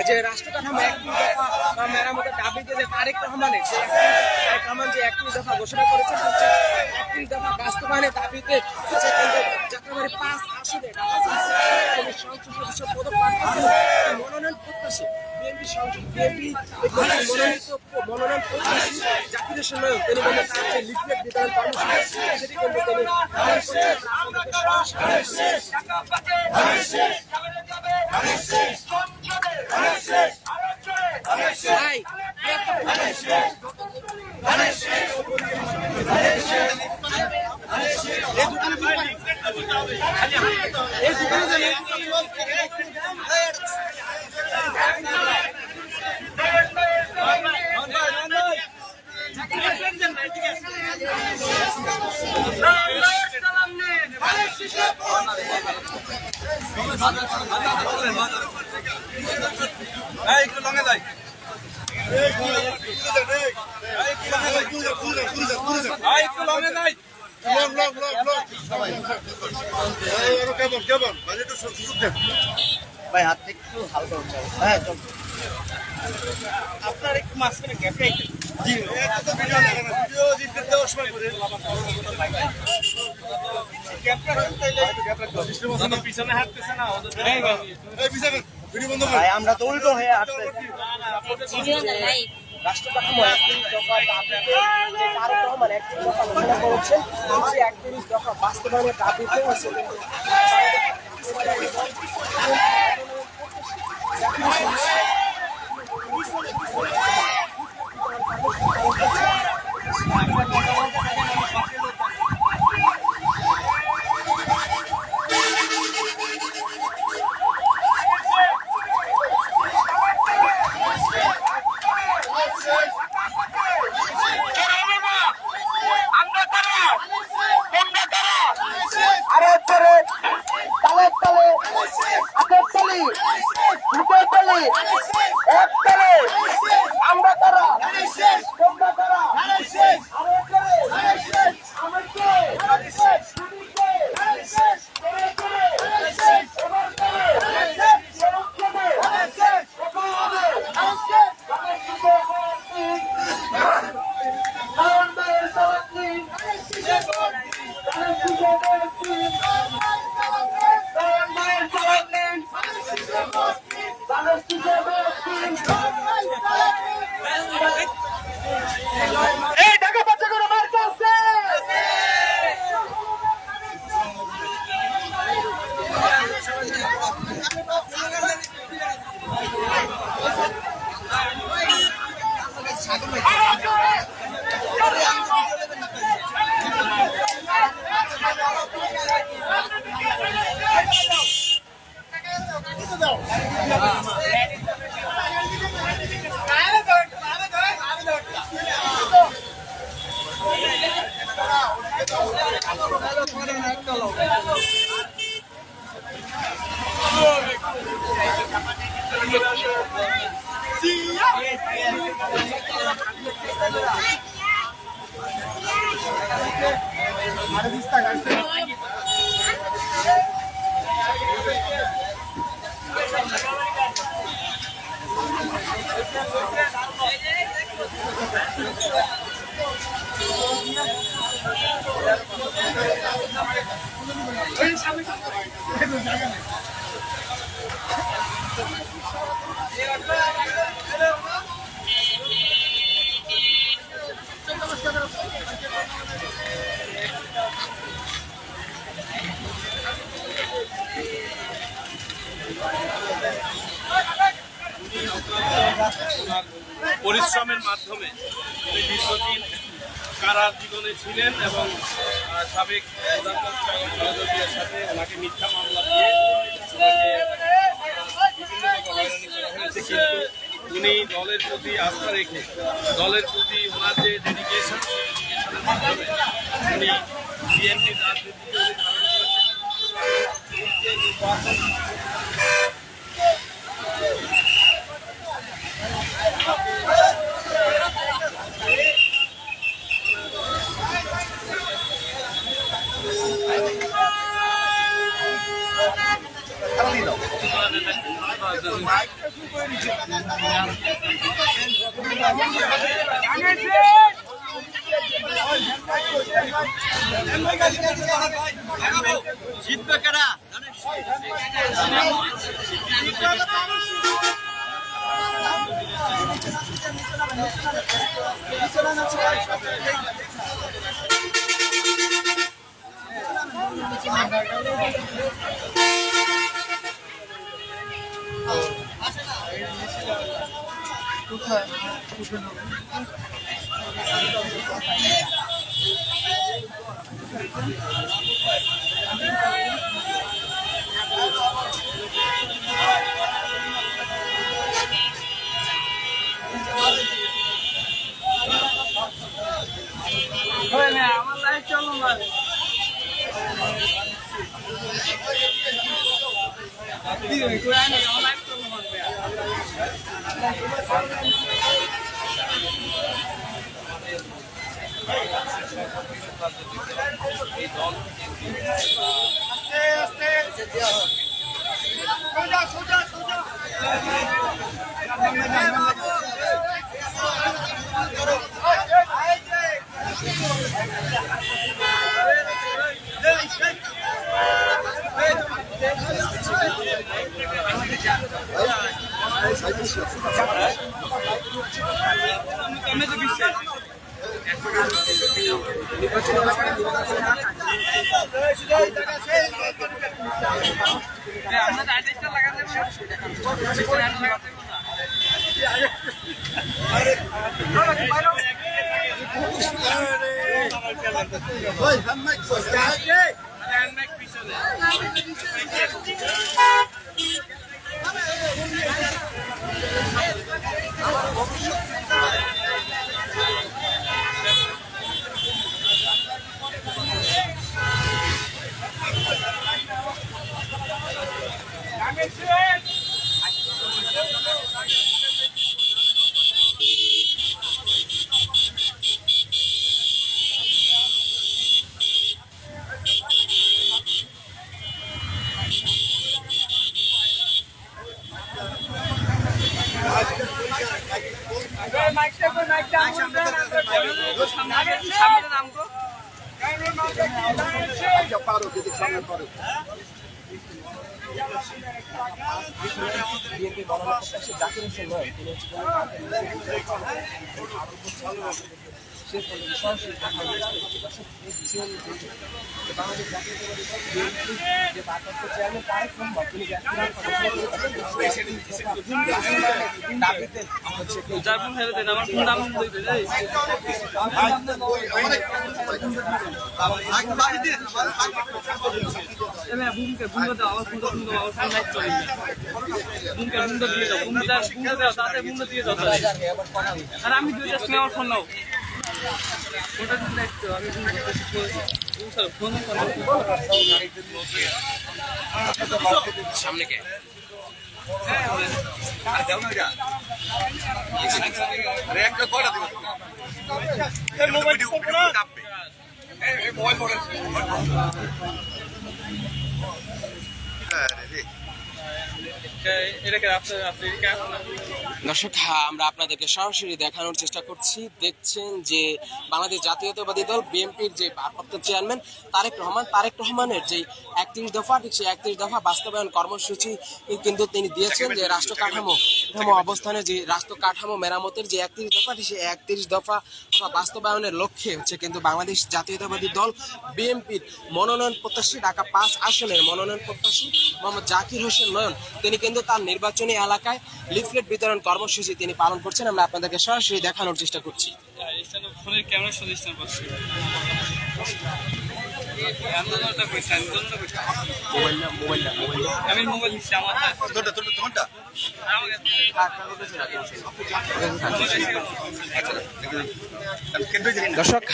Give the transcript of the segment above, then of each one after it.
যে রাষ্ট্র কাঠামো একটি দফা বা মেরামতের দাবিতে যে তারেক রহমানের যে একটি দফা ঘোষণা করেছেন, একটি দফা বাস্তবায়নের দাবিতে যাত্রাবাড়ি ৫ আসনে সংসদ সদস্য পদপ্রার্থী মনোনয়ন প্রত্যাশী মনোনয়ন প্রত্যাশী জাকিরের সময় তিনি বললেন তার যে লিফলেট বিতরণ কর্মসূচি সেটি কিন্তু তিনি একটু লঙ্গে যাই একটু লঙ্গে যাই ভাই হাত একটু হালকা হচ্ছে। হ্যাঁ আপনার একটু মাঝখানে গ্যাপে জি পিছনে হাঁটতেছে না ভাই আমরা তো উল্টো হয়ে হাঁটতেছি। রাষ্ট্র কাঠামো একটি দফা দাবিতে যে তারেক রহমান একটি দফা ঘোষণা করেছেন, সেই ৩১ দফা বাস্তবায়নের দাবিতে হচ্ছে পরিশ্রমের মাধ্যমে তিনি দীর্ঘদিন কারার জীবনে ছিলেন এবং সাবেক প্রধানমন্ত্রী খালেদা জিয়ার সাথে ওনাকে মিথ্যা মামলা দিয়ে হয়রানি করা হয়েছে। কিন্তু উনি দলের প্রতি আস্থা রেখে দলের প্রতি ওনার যে ডেডিকেশনের মাধ্যমে উনি বিএনপির রাজনীতিকে ধারণ যে নির্বাচন জিতবে কারা আমার লাইফ চলো না আমার লাইফ চলো বিএনপি মনোনয়ন জাকির হোসেন নয়, তিনি শেষ পর্যন্ত সরাসরি বাংলাদেশ জাতীয়তাবাদী দল বিএনপি যে ভারপ্রাপ্ত চেয়ারম্যান তারেক রহমান তিনি দাবিতে আর আমি দুইটা স্নেহর ফোন নাও ওটা দেখতো আমি সামনে কে দর্শক, আমরা আপনাদেরকে সরাসরি দেখানোর চেষ্টা করছি। দেখছেন যে বাংলাদেশ জাতীয়তাবাদী দল বিএনপির যে ভারপ্রাপ্ত চেয়ারম্যান তারেক রহমানের যে 31 দফা, ঠিক সেই 31 দফা বাস্তবায়ন কর্মসূচি কিন্তু তিনি দিয়েছেন। যে রাষ্ট্র কাঠামো অবস্থানে যে রাষ্ট্র কাঠামো মেরামতের যে 31 দফা, সেই 31 দফা বাস্তবায়নের লক্ষ্যে হচ্ছে কিন্তু বাংলাদেশ জাতীয়তাবাদী দল বিএনপির মনোনয়ন প্রত্যাশী ঢাকা 5 আসনের মনোনয়ন প্রত্যাশী মোহাম্মদ জাকির হোসেন নয়ন তিনি কিন্তু তার নির্বাচনী এলাকায় লিফলেট বিতরণ কর্মসূচি তিনি পালন করছেন। আমরা আপনাদেরকে সরাসরি দেখানোর চেষ্টা করছি। আমি মোবাইল দিচ্ছি আমার তোমারটা দর্শক,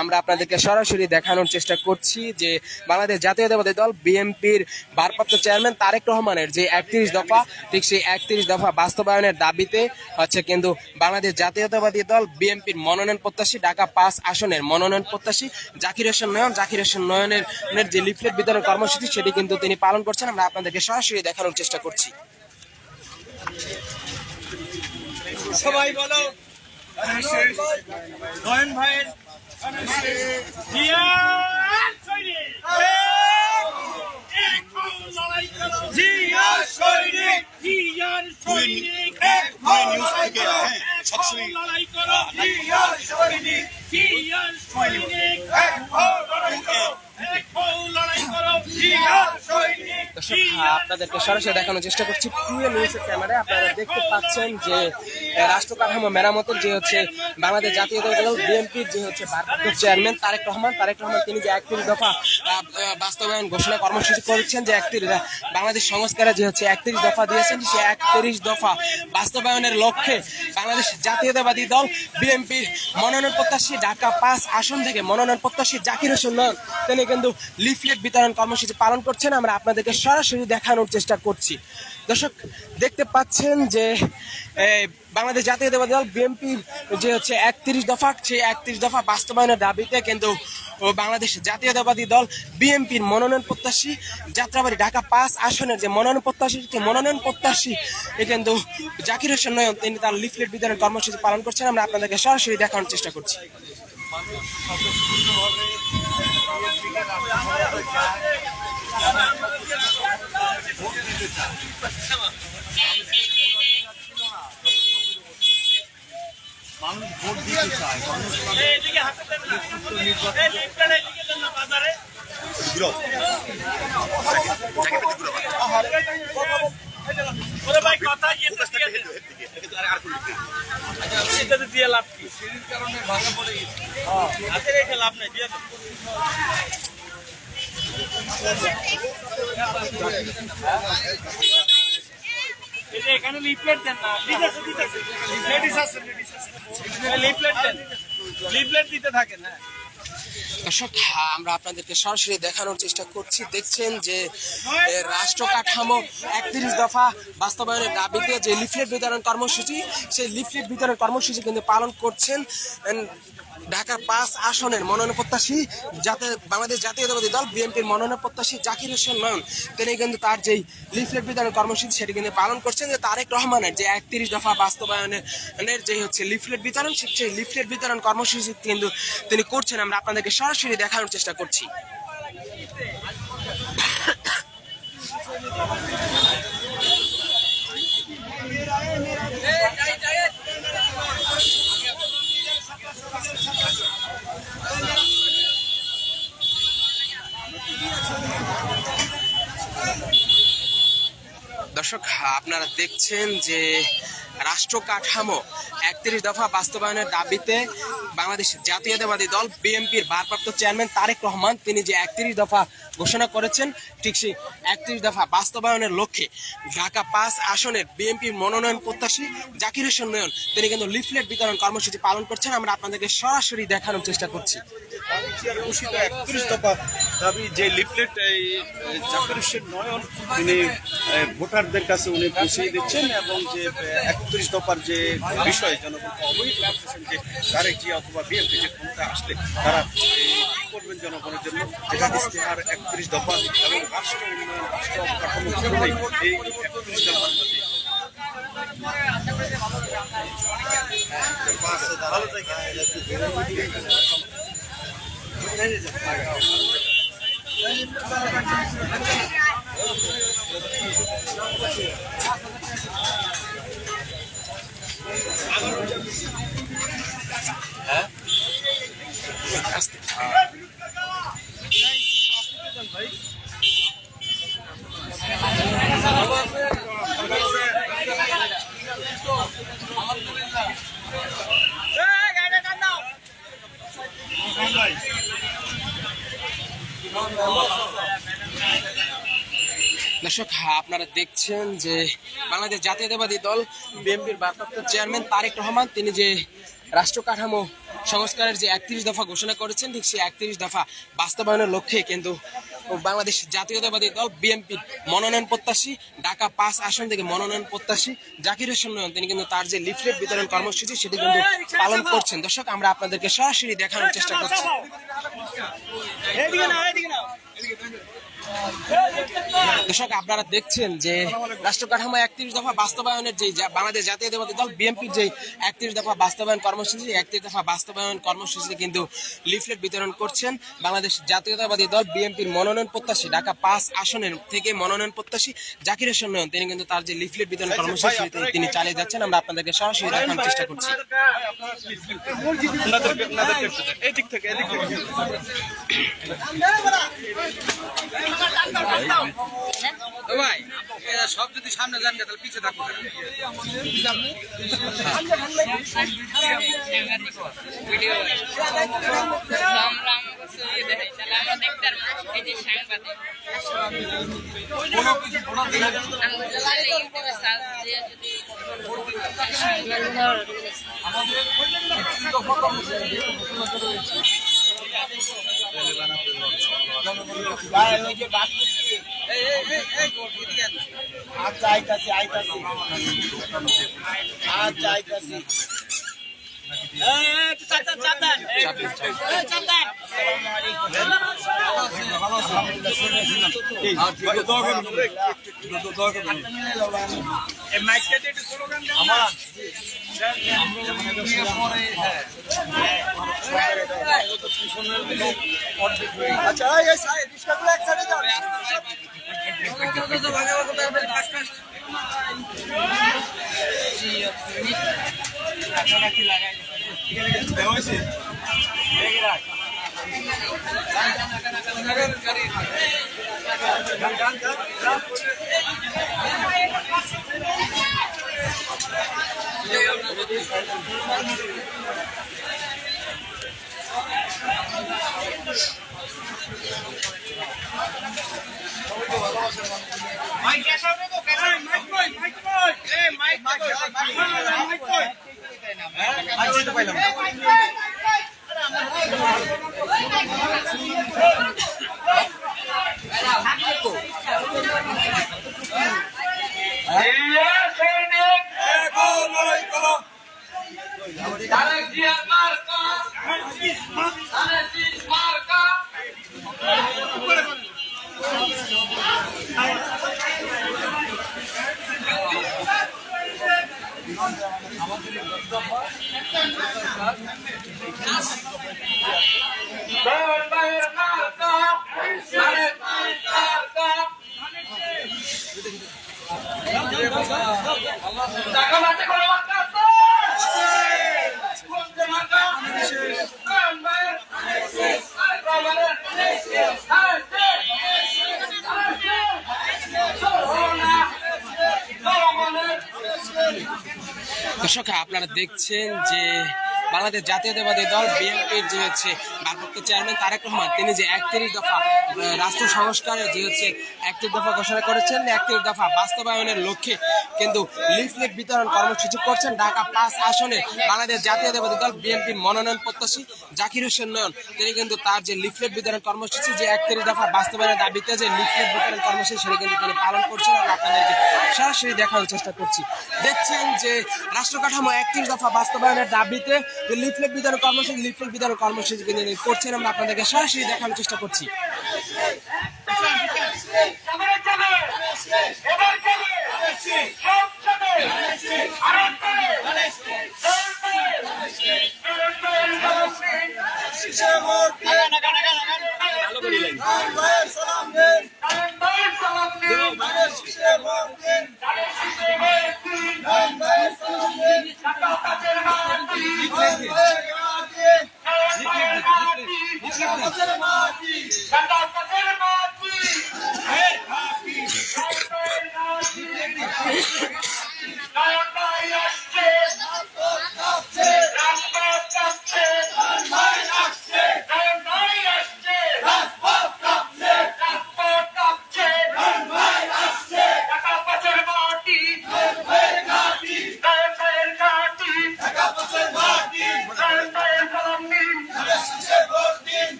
আমরা আপনাদেরকে সরাসরি দেখানোর চেষ্টা করছি যে বাংলাদেশ জাতীয়তাবাদী দল বিএনপির ভারপ্রাপ্ত চেয়ারম্যান তারেক রহমানের যে 31 দফা, ঠিক সেই 31 দফা বাস্তবায়নের দাবিতে হচ্ছে কিন্তু বাংলাদেশ জাতীয়তাবাদী দল বিএনপির মনোনয়ন প্রত্যাশী ঢাকা 5 আসনের মনোনয়ন প্রত্যাশী জাকির হোসেন নয়নের যে লিফলেট বিতরণ কর্মসূচি সেটি কিন্তু তিনি পালন করছেন। আমরা আপনাদেরকে সরাসরি দেখানোর চেষ্টা করছি। সবাই বলো নয়ন ভাইয়ের আপনাদেরকে সরাসরি দেখানোর চেষ্টা করছি প্রিয় নিউজের ক্যামেরায়। আপনারা দেখতে পাচ্ছেন যে রাষ্ট্র কাঠামো মেরামতের যে হচ্ছে বাংলাদেশ জাতীয়তাবাদী দল বিএনপির যে হচ্ছে ভারপ্রাপ্ত চেয়ারম্যান তারেক রহমান তিনি যে 31 দফা বাস্তবায়ন ঘোষণা কর্মসূচি করেছেন, যে বাংলাদেশ সংস্কারে যে হচ্ছে 31 দফা দিয়েছেন, সেই 31 দফা বাস্তবায়নের লক্ষ্যে বাংলাদেশ জাতীয়তাবাদী দল বিএনপির মনোনয়ন প্রত্যাশী ঢাকা 5 আসন থেকে মনোনয়ন প্রত্যাশী জাকির হোসেন নয়ন তিনি কিন্তু লিফলেট বিতরণ কর্মসূচি পালন করছেন। আমরা আপনাদেরকে সরাসরি দেখানোর চেষ্টা করছি। দর্শক, দেখতে পাচ্ছেন যে বাংলাদেশ জাতীয়তাবাদী দল বিএনপির যে হচ্ছে 31 দফা, সেই 31 দফা বাস্তবায়নের দাবিতে কিন্তু বাংলাদেশ জাতীয়তাবাদী দল বিএনপির মনোনয়ন প্রত্যাশী যাত্রাবাড়ি ঢাকা 5 আসনের যে মনোনয়ন প্রত্যাশী কিন্তু জাকির হোসেন নয়ন তিনি তার লিফলেট বিতরণ কর্মসূচি পালন করছেন। আমরা আপনাদেরকে সরাসরি দেখানোর চেষ্টা করছি। মানুষ ভোট দিতে চায়, দিয়ে লাভ কি কারণে ভাঙা পড়ে গেছে, হাতে রেখে লাভ নাই দিয়ে এখানে লিফলেট দেন না, লিফলেট দিতে থাকেন। দর্শক, আমরা আপনাদেরকে সরাসরি দেখানোর চেষ্টা করছি। দেখছেন যে রাষ্ট্র কাঠামো 31 দফা বাস্তবায়নের দাবিতে যে লিফলেট বিতরণ কর্মসূচি, সেই লিফলেট বিতরণ কর্মসূচি কিন্তু পালন করছেন ঢাকা 5 আসনের মনোনয়ন প্রত্যাশী বাংলাদেশ জাতীয়তাবাদী দল বিএনপির মনোনয়ন প্রত্যাশী জাকির হোসেন নয়ন তিনি কিন্তু তার যেই লিফলেট বিতরণ কর্মসূচি সেটি কিন্তু পালন করছেন, যে তারেক রহমানের যে 31 দফা বাস্তবায়নের যে হচ্ছে লিফলেট বিতরণ, সেই লিফলেট বিতরণ কর্মসূচি কিন্তু তিনি করছেন। আমরা আপনাদেরকে সরাসরি দেখানোর চেষ্টা করছি। দর্শক, আপনারা দেখছেন যে রাষ্ট্র কাঠামো 31 দফা বাস্তবায়নের দাবিতে বাংলাদেশ জাতীয়তাবাদী দল বিএনপির ভারপ্রাপ্ত চেয়ারম্যান তারেক রহমান তিনি যে 31 দফা ঘোষণা করেছেন, ঠিক সেই 31 দফা বাস্তবায়নের লক্ষ্যে ঢাকা 5 আসনের বিএনপির মনোনয়ন প্রত্যাশী জাকির হোসেন নয়ন তিনি কিন্তু লিফলেট বিতরণ কর্মসূচি পালন করছেন। আমরা আপনাদেরকে সরাসরি দেখানোর চেষ্টা করছি। 31 দফা দাবি যে লিফলেট জাকির হোসেন নয়ন তিনি ভোটারদের কাছে উনি পৌঁছে দিচ্ছেন, এবং যে 31 দফার যে বিষয় জনগণকে অবহিত করতেছেন যে তারেক জিয়া অথবা বিএনপি যে ক্ষমতা আসলে তারা কি করবেন জনগণের জন্য, যেটা ইস্তেহার 31 দফা এবং রাষ্ট্র উন্নয়ন রাষ্ট্র অবকাঠামো এই 31 দফার মধ্যে ভালো থাকে। দর্শক, আপনারা দেখছেন যে বাংলাদেশ জাতীয়তাবাদী দল বিএনপির ভারপ্রাপ্ত চেয়ারম্যান তারেক রহমান তিনি যে রাষ্ট্র কাঠামো সংস্কারের যে 31 দফা ঘোষণা করেছেন, ঠিক সেই 31 দফা বাস্তবায়নের লক্ষ্যে কিন্তু বাংলাদেশ জাতীয়তাবাদী দল বিএনপির মনোনয়ন প্রত্যাশী ঢাকা 5 আসন থেকে মনোনয়ন প্রত্যাশী জাকির হোসেন নয়ন তিনি কিন্তু তার যে লিফলেট বিতরণ কর্মসূচি সেটি কিন্তু পালন করছেন। দর্শক, আমরা আপনাদেরকে সরাসরি দেখানোর চেষ্টা করছি। দর্শক, আপনারা দেখছেন যে রাষ্ট্র কাঠামো 31 দফা বাস্তবায়নের যে বাংলাদেশ জাতীয়তাবাদী দল বিএনপির যে 31 দফা বাস্তবায়ন কর্মসূচি, 31 দফা বাস্তবায়ন কর্মসূচিতে কিন্তু লিফলেট বিতরণ করছেন বাংলাদেশ জাতীয়তাবাদী দল বিএনপির মনোনয়ন প্রত্যাশী ঢাকা 5 আসনের থেকে মনোনয়ন প্রত্যাশী জাকির হোসেন নয়ন তিনি কিন্তু তার যে লিফলেট বিতরণ কর্মসূচি তিনি চালিয়ে যাচ্ছেন। আমরা আপনাদেরকে সরাসরি দেখানোর চেষ্টা করছি। এদিক থেকে ভাই, সব যদি সামনে যান তাহলে পিছিয়ে থাকবো। আচ্ছা আইতাছি দর্শক, আপনারা দেখছেন যে বাংলাদেশ জাতীয়তাবাদী দল বিএনপির যে হচ্ছে ভারপ্রাপ্ত চেয়ারম্যান তারেক রহমান তিনি যে 31 দফা রাষ্ট্র সংস্কারের যে হচ্ছে 31 দফা ঘোষণা করেছেন, 31 দফা বাস্তবায়নের লক্ষ্যে কিন্তু লিফলেট বিতরণ কর্মসূচি করছেন ঢাকা 5 আসনে বাংলাদেশ জাতীয়তাবাদী দল বিএনপির মনোনয়ন প্রত্যাশী জাকির হোসেন নয়ন তিনি কিন্তু তার যে লিফলেট বিতরণ কর্মসূচি যে 31 দফা বাস্তবায়নের দাবিতে যে লিফলেট বিতরণ কর্মসূচি সেটা কিন্তু তিনি পালন করছেন। আমরা আপনাদেরকে সরাসরি দেখানোর চেষ্টা করছি। দেখছেন যে রাষ্ট্র কাঠামো 31 দফা বাস্তবায়নের দাবিতে লিফলেট বিতরণ কর্মসূচি কিন্তু করছেন। আমরা আপনাদেরকে সরাসরি দেখানোর চেষ্টা করছি। Santa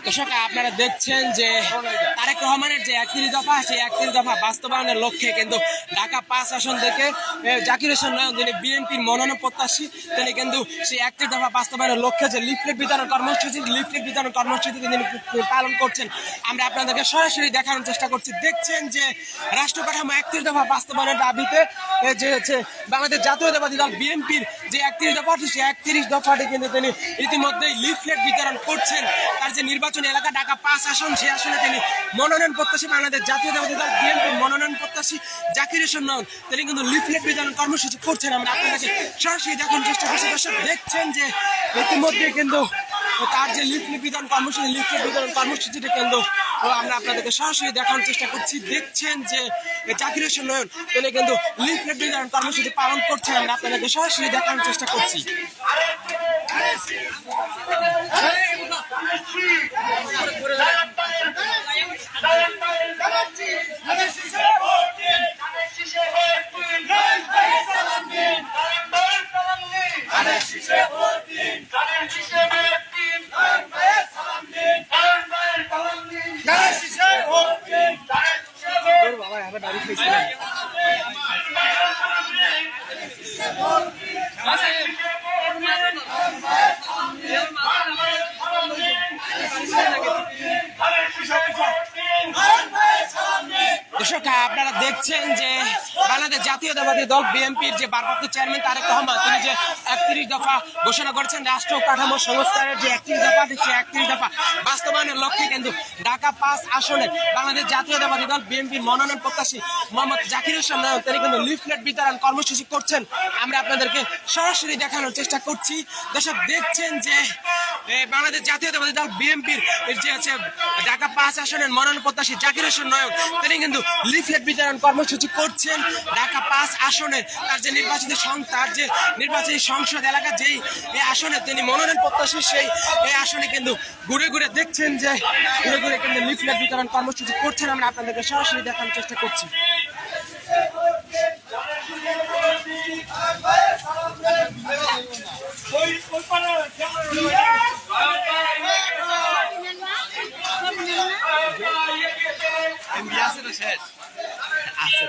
দর্শক আপনারা দেখছেন যে তারেক রহমানের যে 31 দফা সেই 31 দফা বাস্তবায়নের লক্ষ্যে কিন্তু ঢাকা 5 আসন থেকে জাকির হোসেন নয়ন যিনি বিএনপির মনোনয়ন প্রত্যাশী তিনি কিন্তু সেই 31 দফা বাস্তবায়নের লক্ষ্যে যে লিফলেট বিতরণ কর্মসূচি তিনি পালন করছেন আমরা আপনাদেরকে সরাসরি দেখানোর চেষ্টা করছি। দেখছেন যে রাষ্ট্র কাঠামো 31 দফা বাস্তবায়নের দাবিতে যে হচ্ছে বাংলাদেশ জাতীয়তাবাদী দল বিএনপির যে 31 দফাটি সেই 31 দফাটি কিন্তু তিনি ইতিমধ্যেই লিফলেট বিতরণ করছেন। তার যে নির্বাচনী এলাকা ঢাকা 5 আসন সেই আসনে তিনি মনোনয়ন প্রত্যাশী বাংলাদেশ জাতীয়তাবাদী দল বিএনপির মনোনয়ন প্রত্যাশী জাকির হোসেন নয়ন তিনি কিন্তু লিফলেট বিতরণ কর্মসূচি করছেন। আমরা আপনাদেরকে সরাসরি দেখানোর চেষ্টা করছি। দর্শক দেখছেন যে ইতিমধ্যে কিন্তু তার যে লিফলেট বিতরণ কর্মসূচিটি কিন্তু আমরা আপনাদেরকে সরাসরি দেখানোর চেষ্টা করছি। দেখছেন যে জাকির হোসেন নয়ন তিনি কিন্তু লিফলেট বিতরণ কর্মসূচি পালন করছেন। আমরা আপনাদেরকে সরাসরি দেখানোর চেষ্টা করছি। দর্শক আপনারা দেখছেন যে বাংলাদেশ জাতীয়তাবাদী দল বিএনপির যে ভারপ্রাপ্ত চেয়ারম্যান তারেক রহমান তিনি যে 31 দফা ঘোষণা করেছেন রাষ্ট্র কাঠামো সংস্কারের যে 31 দফা সেই 31 দফা বাস্তবায়নের লক্ষ্যে কিন্তু ঢাকা 5 আসনে বাংলাদেশ জাতীয়তাবাদী দল বিএনপির মনোনয়ন প্রত্যাশী মোহাম্মদ জাকির হোসেন নয়ন তিনি কিন্তু লিফলেট বিতরণ কর্মসূচি করছেন। আমরা আপনাদেরকে সরাসরি দেখানোর চেষ্টা করছি। দর্শক দেখছেন যে বাংলাদেশ জাতীয়তাবাদী দল বিএনপির যে আছে ঢাকা 5 আসনের মনোনয়ন প্রত্যাশী জাকির হোসেন নয়ন তিনি কিন্তু লিফলেট বিতরণ কর্মসূচি করছেন ঢাকা 5 আসনে তার যে নির্বাচনী সংসদ এলাকা যেই এই আসনে তিনি মনোনয়ন প্রত্যাশী সেই এই আসনে কিন্তু ঘুরে ঘুরে দেখছেন যে ঘুরে ঘুরে কিন্তু লিফলেট বিতরণ কর্মসূচি করছেন। আমরা আপনাদেরকে সরাসরি দেখানোর চেষ্টা করছি। আছে